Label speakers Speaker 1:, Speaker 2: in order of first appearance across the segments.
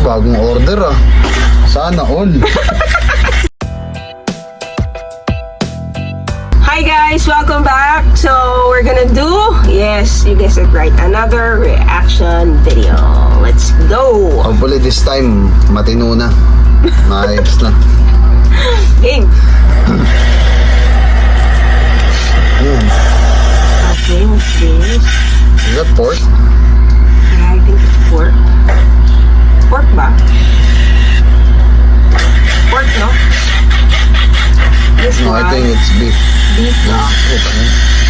Speaker 1: bagong order ah. Sana all.
Speaker 2: Hi guys, welcome back. So we're gonna do, yes, you guessed it right, another reaction video. Let's go.
Speaker 1: Hopefully this time, matino na. Maayos na.
Speaker 2: Game.
Speaker 1: Ayan.
Speaker 2: Okay, what's this?
Speaker 1: Is that pork?
Speaker 2: Yeah, I think it's pork. Pork ba? Pork, no? This
Speaker 1: No,
Speaker 2: one.
Speaker 1: I think it's beef.
Speaker 2: Beef, no?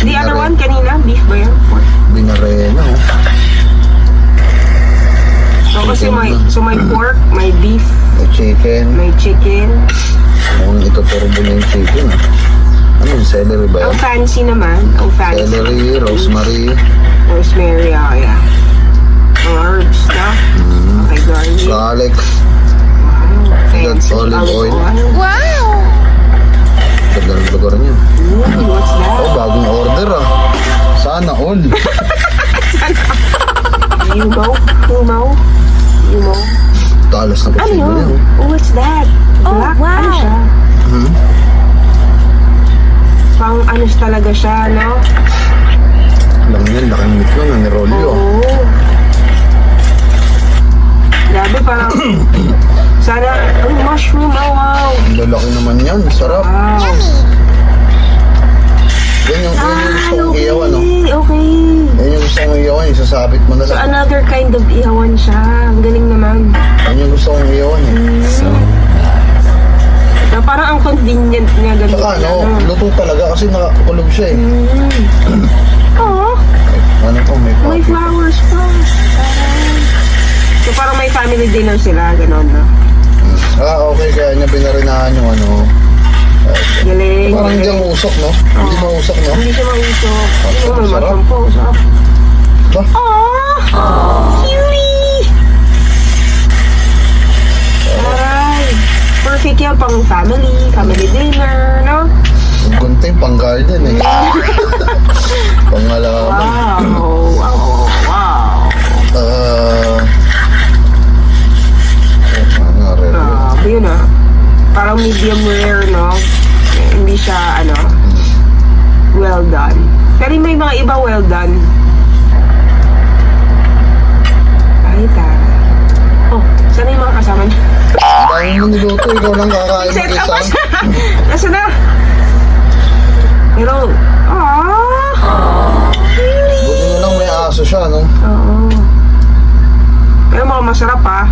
Speaker 2: The other
Speaker 1: Binare-
Speaker 2: one, kanina, beef ba yun? Pork.
Speaker 1: Binarena oh.
Speaker 2: So kasi
Speaker 1: Chicken
Speaker 2: may pork, may beef,
Speaker 1: May chicken.
Speaker 2: may chicken.
Speaker 1: Mukhang ituturbo na yung chicken ah. Ano yung celery ba
Speaker 2: Ang
Speaker 1: yan?
Speaker 2: fancy naman, ang fancy.
Speaker 1: Celery, rosemary,
Speaker 2: Rosemary, yeah. Mga herbs, no? Okay, garlic.
Speaker 1: garlic.
Speaker 2: Wow,
Speaker 1: That's
Speaker 2: fancy.
Speaker 1: olive oil.
Speaker 2: Wow!
Speaker 1: Ganda ng lugar niya.
Speaker 2: Ooh, what's that?
Speaker 1: Oh, bagong order ah. Sana all.
Speaker 2: Humo?
Speaker 1: Talas na
Speaker 2: Ano
Speaker 1: kasi
Speaker 2: yun?
Speaker 1: yun.
Speaker 2: Oh, what's that? Black?
Speaker 3: wow.
Speaker 2: Ano siya?
Speaker 1: Hmm?
Speaker 2: Pang anos talaga siya, no?
Speaker 1: Alam niya, laking meat nun, nirolyo.
Speaker 2: Oo. Grabe, parang... Sana... Oh, mushroom, oh, wow!
Speaker 1: Ang lalaki naman yan, sarap.
Speaker 2: Wow!
Speaker 1: Yan yung gusto kong iyawan, no?
Speaker 2: Okay.
Speaker 1: Yan yung gusto kong iyawan, isasabit mo na
Speaker 2: So,
Speaker 1: lang.
Speaker 2: another kind of ihawan siya. Ang galing naman.
Speaker 1: Yan yung gusto kong iyawan, eh.
Speaker 2: So parang ang convenient niya ganito.
Speaker 1: Saka, no, luto talaga kasi nakakulog siya, eh.
Speaker 2: Oh,
Speaker 1: Ano po, may
Speaker 2: may
Speaker 1: coffee.
Speaker 2: flowers pa. So parang may family dinner sila, gano'n, no?
Speaker 1: Ah, okay, kaya niya pinarinahan yung ano.
Speaker 2: Galing.
Speaker 1: Parang hindi
Speaker 2: galing.
Speaker 1: usok, no? Hindi mausok, no?
Speaker 2: Hindi siya mausok. Ano
Speaker 1: Sarap,
Speaker 2: may
Speaker 1: sarap.
Speaker 2: mushroom po, sarap.
Speaker 1: Ba?
Speaker 2: Aww! Cutie! Aray! Perfect yan pang family dinner, no?
Speaker 1: Ang gunting pang garden, eh. Pangalaman.
Speaker 2: Wow! Grabe yun ah. Parang medium rare, no? Hindi siya, ano, well done. Pero may mga iba well done. Ay, tara. Oh, sana yung mga kasama niya?
Speaker 1: Dahil mo niluto, ikaw lang kakain
Speaker 2: Set up
Speaker 1: mag-isa.
Speaker 2: pa siya. Nasaan na? Pero,
Speaker 1: Buti na lang may aso siya, no?
Speaker 2: Oo. Pero mga masarap ah.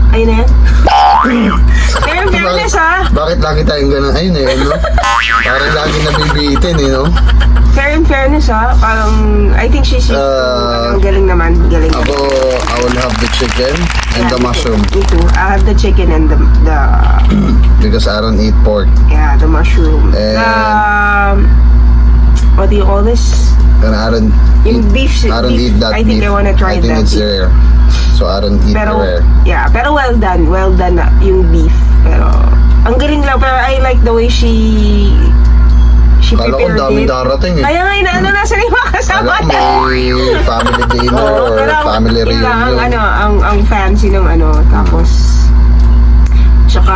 Speaker 2: Ayun na yan. Pero in fairness ah.
Speaker 1: Bakit lagi tayong ganun? Ayun eh, no? Parang lagi nabibitin, eh, no?
Speaker 2: Pero in fairness ah, parang, I think she's ang galing naman. Galing.
Speaker 1: Ako, I will have the chicken and the mushroom.
Speaker 2: Me too. I have the chicken and the
Speaker 1: Because I don't eat pork.
Speaker 2: yeah, the mushroom. What do you call this?
Speaker 1: And I don't
Speaker 2: Yung beef.
Speaker 1: I don't eat that
Speaker 2: I think
Speaker 1: beef.
Speaker 2: I wanna try
Speaker 1: I think
Speaker 2: that
Speaker 1: it's
Speaker 2: beef.
Speaker 1: rare. So I don't eat
Speaker 2: Pero,
Speaker 1: rare.
Speaker 2: yeah, pero well done na yung beef. Pero, ang galing lang, pero I like the way she
Speaker 1: Kala ko
Speaker 2: prepared
Speaker 1: daming
Speaker 2: it.
Speaker 1: darating, eh.
Speaker 2: Kaya nga, inaano na sa mga kasama
Speaker 1: Kala ko
Speaker 2: niya.
Speaker 1: may family dinner or
Speaker 2: pero
Speaker 1: family
Speaker 2: yun lang,
Speaker 1: reunion.
Speaker 2: ang fancy ng tapos, tsaka,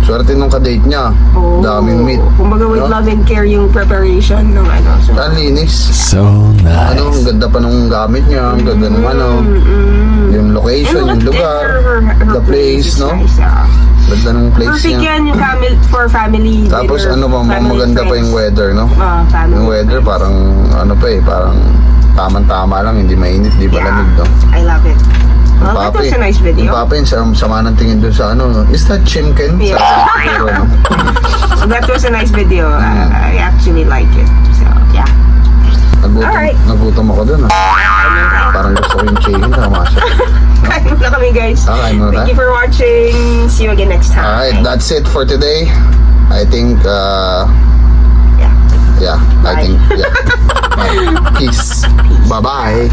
Speaker 1: Swerte nung kadate niya. Daming meat.
Speaker 2: kumbaga with
Speaker 1: No?
Speaker 2: love and care yung preparation ng so,
Speaker 1: Ang linis.
Speaker 4: So nice.
Speaker 1: Ano, ang ganda pa nung gamit niya. Ang ganda nung ano. Yung location, yung lugar. The place, no?
Speaker 2: Nice,
Speaker 1: Ganda nung place
Speaker 2: perfect
Speaker 1: niya.
Speaker 2: yan yung for family
Speaker 1: Tapos
Speaker 2: dinner,
Speaker 1: ano pa,
Speaker 2: family
Speaker 1: maganda pa yung
Speaker 2: friends.
Speaker 1: weather, no?
Speaker 2: Family
Speaker 1: Yung weather
Speaker 2: friends.
Speaker 1: parang ano pa eh, parang tamang-tama lang, hindi mainit, di ba lamig, no?
Speaker 2: I love it.
Speaker 1: Yung
Speaker 2: Well, that
Speaker 1: papi,
Speaker 2: was a nice video.
Speaker 1: Yung papi, sama ng tingin doon sa ano, no? Is that chimken?
Speaker 2: Yeah.
Speaker 1: Sabi ko, no?
Speaker 2: That was a nice video. I actually like it. So, yeah. Alright.
Speaker 1: Nagutom ako doon, Parang gusto ko yung chicken, tama siya.
Speaker 2: Kain muna kami, guys.
Speaker 1: Kain muna.
Speaker 2: Thank you for watching. See you again next time.
Speaker 1: Alright, that's it for today. I think,
Speaker 2: Yeah.
Speaker 1: yeah, I
Speaker 2: Bye.
Speaker 1: think, yeah. Bye. Peace. Bye-bye.